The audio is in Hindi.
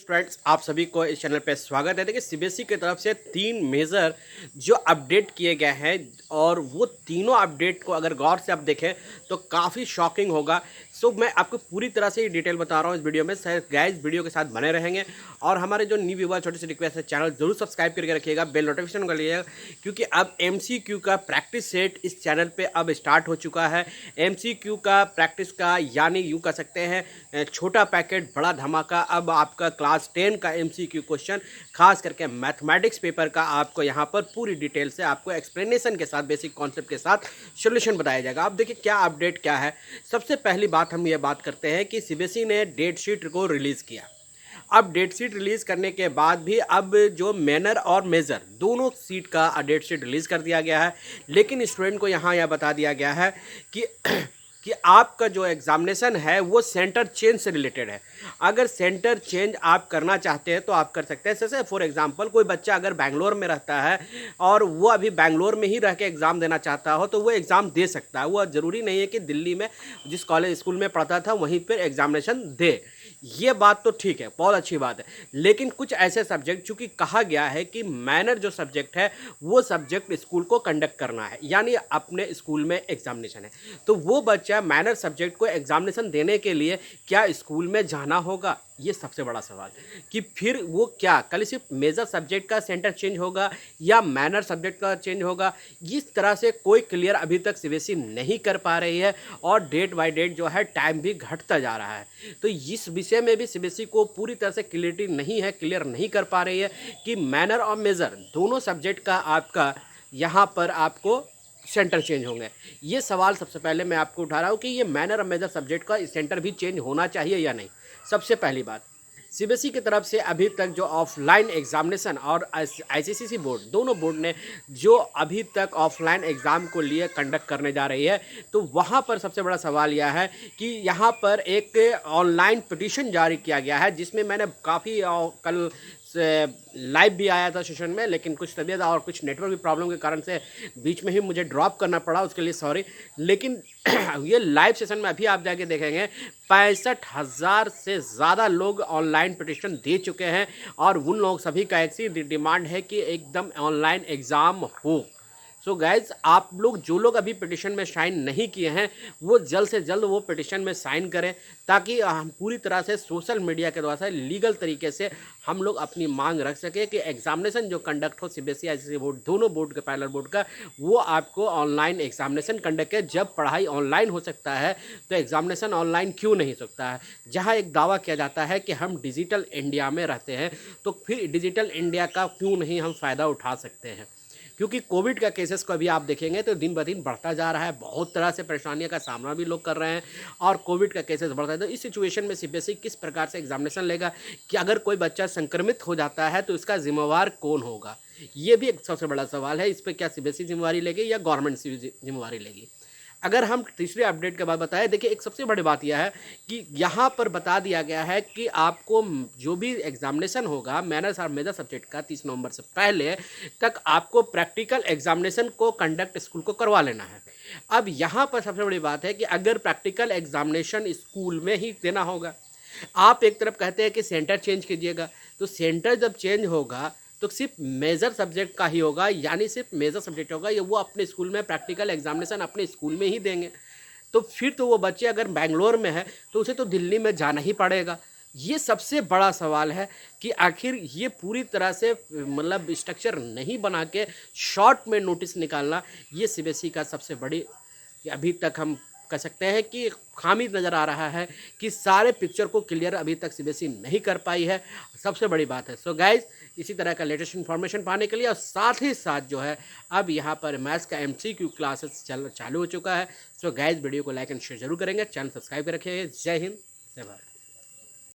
फ्रेंड्स, आप सभी को इस चैनल पे स्वागत है। देखिए, सीबीएसई की तरफ से 3 मेजर जो अपडेट किए गए हैं और वो तीनों अपडेट को अगर गौर से आप देखें तो काफ़ी शॉकिंग होगा। सो मैं आपको पूरी तरह से डिटेल बता रहा हूँ इस वीडियो में। सर गाइस, वीडियो के साथ बने रहेंगे और हमारे जो न्यू व्यूअर छोटी सी रिक्वेस्ट है, चैनल जरूर सब्सक्राइब करके रखिएगा, बेल नोटिफिकेशन कर लीजिएगा, क्योंकि अब एमसीक्यू का प्रैक्टिस सेट इस चैनल पे अब स्टार्ट हो चुका है। एमसीक्यू का प्रैक्टिस का यानी यूँ कह सकते हैं छोटा पैकेट बड़ा धमाका। अब आपका क्लास 10 का एमसीक्यू क्वेश्चन, खास करके मैथमेटिक्स पेपर का, आपको यहाँ पर पूरी डिटेल से आपको एक्सप्लेनेशन के साथ, बेसिक कॉन्सेप्ट के साथ सॉल्यूशन बताया जाएगा। अब देखिए क्या अपडेट क्या है। सबसे पहली बात हम ये बात करते हैं कि सीबीएसई ने डेट शीट को रिलीज़ किया। अब डेट शीट रिलीज़ करने के बाद भी अब जो मैनर और मेजर दोनों सीट का डेट शीट रिलीज़ कर दिया गया है, लेकिन स्टूडेंट को यहाँ यह बता दिया गया है कि कि आपका जो एग्जामिनेशन है वो सेंटर चेंज से रिलेटेड है। अगर सेंटर चेंज आप करना चाहते हैं तो आप कर सकते हैं। जैसे फॉर एग्जांपल कोई बच्चा अगर बैंगलोर में रहता है और वो अभी बैंगलोर में ही रह के एग्ज़ाम देना चाहता हो तो वो एग्ज़ाम दे सकता है। वो ज़रूरी नहीं है कि दिल्ली में जिस कॉलेज स्कूल में पढ़ता था वहीं पर एग्जामिनेशन दे। ये बात तो ठीक है, बहुत अच्छी बात है, लेकिन कुछ ऐसे सब्जेक्ट, चूँकि कहा गया है कि मैनर जो सब्जेक्ट है वो सब्जेक्ट स्कूल को कंडक्ट करना है, यानी अपने स्कूल में एग्जामिनेशन है, तो वो बच्चा मैनर सब्जेक्ट को एग्जामिनेशन देने के लिए क्या स्कूल में जाना होगा? ये सबसे बड़ा सवाल कि फिर वो क्या कल सिर्फ मेजर सब्जेक्ट का सेंटर चेंज होगा या मैनर सब्जेक्ट का चेंज होगा? इस तरह से कोई क्लियर अभी तक सीबीएसई नहीं कर पा रही है और डेट बाय डेट जो है टाइम भी घटता जा रहा है। तो इस विषय में भी सीबीएसई को पूरी तरह से क्लियरिटी नहीं है, क्लियर नहीं कर पा रही है कि मैनर और मेजर दोनों सब्जेक्ट का आपका यहाँ पर आपको सेंटर चेंज होंगे। ये सवाल सबसे पहले मैं आपको उठा रहा हूँ कि ये मैनर और मेजर सब्जेक्ट का सेंटर भी चेंज होना चाहिए या नहीं। सबसे पहली बात, सीबीएसई की तरफ से अभी तक जो ऑफलाइन एग्जामिनेशन और आईसीएसई बोर्ड, दोनों बोर्ड ने जो अभी तक ऑफलाइन एग्ज़ाम को लिए कंडक्ट करने जा रही है, तो वहाँ पर सबसे बड़ा सवाल यह है कि यहाँ पर एक ऑनलाइन पिटीशन जारी किया गया है, जिसमें मैंने काफ़ी कल लाइव भी आया था सेशन में, लेकिन कुछ तबीयत और कुछ नेटवर्क की प्रॉब्लम के कारण से बीच में ही मुझे ड्रॉप करना पड़ा, उसके लिए सॉरी। लेकिन ये लाइव सेशन में अभी आप जाके देखेंगे 65,000 से ज़्यादा लोग ऑनलाइन पिटीशन दे चुके हैं और उन लोग सभी का एक सी डिमांड है कि एकदम ऑनलाइन एग्ज़ाम हो। सो गाइज, आप लोग जो लोग अभी पिटिशन में साइन नहीं किए हैं वो जल्द से जल्द वो पिटिशन में साइन करें, ताकि हम पूरी तरह से सोशल मीडिया के द्वारा से लीगल तरीके से हम लोग अपनी मांग रख सकें कि एग्जामिनेशन जो कंडक्ट हो सीबीएसई आईसीएसई बोर्ड, दोनों बोर्ड का, पैरेलल बोर्ड का, वो आपको ऑनलाइन एग्जामिनेशन कंडक्ट करे। जब पढ़ाई ऑनलाइन हो सकता है तो एग्जामिनेशन ऑनलाइन क्यों नहीं हो सकता है? जहाँ एक दावा किया जाता है कि हम डिजिटल इंडिया में रहते हैं, तो फिर डिजिटल इंडिया का क्यों नहीं हम फ़ायदा उठा सकते हैं? क्योंकि कोविड का केसेस को अभी आप देखेंगे तो दिन ब दिन बढ़ता जा रहा है, बहुत तरह से परेशानियों का सामना भी लोग कर रहे हैं और कोविड का केसेस बढ़ता है। तो इस सिचुएशन में सीबीएसई किस प्रकार से एग्जामिनेशन लेगा कि अगर कोई बच्चा संक्रमित हो जाता है तो इसका जिम्मेवार कौन होगा? ये भी एक सबसे बड़ा सवाल है। इस पर क्या सीबीएसई जिम्मेवारी लेगी या गवर्नमेंट जिम्मेवारी लेगी? अगर हम तीसरे अपडेट के बाद बताएं, देखिए एक सबसे बड़ी बात यह है कि यहाँ पर बता दिया गया है कि आपको जो भी एग्जामिनेशन होगा मैनर्स और मेजर सब्जेक्ट का 30 नवंबर से पहले तक आपको प्रैक्टिकल एग्जामिनेशन को कंडक्ट स्कूल को करवा लेना है। अब यहाँ पर सबसे बड़ी बात है कि अगर प्रैक्टिकल एग्जामिनेशन स्कूल में ही देना होगा, आप एक तरफ कहते हैं कि सेंटर चेंज कीजिएगा, तो सेंटर जब चेंज होगा तो सिर्फ मेजर सब्जेक्ट का ही होगा, यानी सिर्फ मेजर सब्जेक्ट होगा, ये वो अपने स्कूल में प्रैक्टिकल एग्जामिनेशन अपने स्कूल में ही देंगे। तो फिर तो वो बच्चे अगर बैंगलोर में है तो उसे तो दिल्ली में जाना ही पड़ेगा। ये सबसे बड़ा सवाल है कि आखिर ये पूरी तरह से मतलब स्ट्रक्चर नहीं बना के शॉर्ट में नोटिस निकालना, ये सीबीएसई का सबसे बड़ी अभी तक हम कह सकते हैं कि खामी नज़र आ रहा है कि सारे पिक्चर को क्लियर अभी तक सीबीएसई नहीं कर पाई है। सबसे बड़ी बात है। सो गाइज, इसी तरह का लेटेस्ट इन्फॉर्मेशन पाने के लिए और साथ ही साथ जो है अब यहाँ पर मैथ्स का एमसीक्यू क्लासेस चालू हो चुका है। सो गाइज, वीडियो को लाइक एंड शेयर जरूर करेंगे, चैनल सब्सक्राइब कर रखिएगा। जय हिंद, जय भारत।